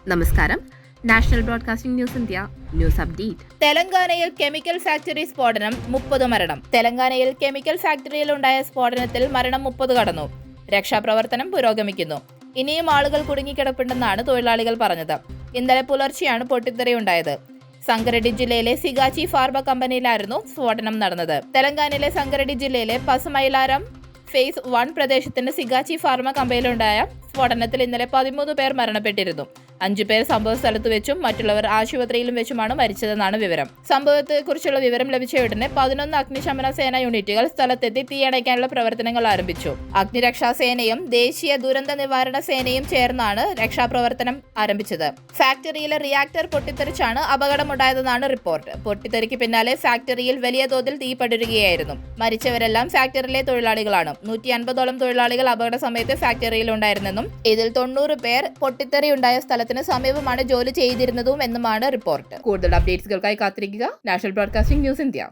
നമസ്കാരം. National broadcasting news India news update. തെലങ്കാനയിൽ chemical factory സ്ഫോടനം, 30 മരണം. തെലങ്കാനയിൽ കെമിക്കൽ ഫാക്ടറിയിൽ ഉണ്ടായ സ്ഫോടനത്തിൽ മരണം 30 കടന്നു. രക്ഷാപ്രവർത്തനം പുരോഗമിക്കുന്നു. ഇനിയും ആളുകൾ കുടുങ്ങിക്കിടപ്പുണ്ടെന്നാണ് തൊഴിലാളികൾ പറഞ്ഞത്. ഇന്നലെ പുലർച്ചെയാണ് പൊട്ടിത്തെറിയുണ്ടായത്. സംഗറെഡ്ഡി ജില്ലയിലെ സിഗാച്ചി ഫാർമ കമ്പനിയിലായിരുന്നു സ്ഫോടനം നടന്നത്. തെലങ്കാനയിലെ സംഗറെഡ്ഡി ജില്ലയിലെ പസുമൈലാരം ഫേസ് 1 പ്രദേശത്തിന്റെ സിഗാച്ചി ഫാർമ കമ്പനിയിലുണ്ടായ സ്ഫോടനത്തിൽ ഇന്നലെ 13 പേർ മരണപ്പെട്ടിരുന്നു. 5 പേർ സംഭവ സ്ഥലത്ത് വെച്ചും മറ്റുള്ളവർ ആശുപത്രിയിലും വെച്ചുമാണ് മരിച്ചതെന്നാണ് വിവരം. സംഭവത്തെക്കുറിച്ചുള്ള വിവരം ലഭിച്ച ഉടനെ 11 അഗ്നിശമന സേന യൂണിറ്റുകൾ സ്ഥലത്തെത്തി തീയണയ്ക്കാനുള്ള പ്രവർത്തനങ്ങൾ ആരംഭിച്ചു. അഗ്നിരക്ഷാ സേനയും ദേശീയ ദുരന്ത നിവാരണ സേനയും ചേർന്നാണ് രക്ഷാപ്രവർത്തനം ആരംഭിച്ചത്. ഫാക്ടറിയിലെ റിയാക്ടർ പൊട്ടിത്തെറിച്ചാണ് അപകടമുണ്ടായതെന്നാണ് റിപ്പോർട്ട്. പൊട്ടിത്തെറിക്ക് പിന്നാലെ ഫാക്ടറിയിൽ വലിയ തോതിൽ തീ പടരുകയായിരുന്നു. മരിച്ചവരെല്ലാം ഫാക്ടറിയിലെ തൊഴിലാളികളാണ്. 150ഓളം തൊഴിലാളികൾ അപകട സമയത്ത് ഫാക്ടറിയിൽ ഉണ്ടായിരുന്നെന്നും ഇതിൽ 90 പേർ പൊട്ടിത്തെറിയുണ്ടായ സ്ഥലത്തിന് സമീപമാണ് ജോലി ചെയ്തിരുന്നതും എന്നുമാണ് റിപ്പോർട്ട്. കൂടുതൽ അപ്ഡേറ്റ്സുകൾക്കായി കാത്തിരിക്കുക. National broadcasting news India.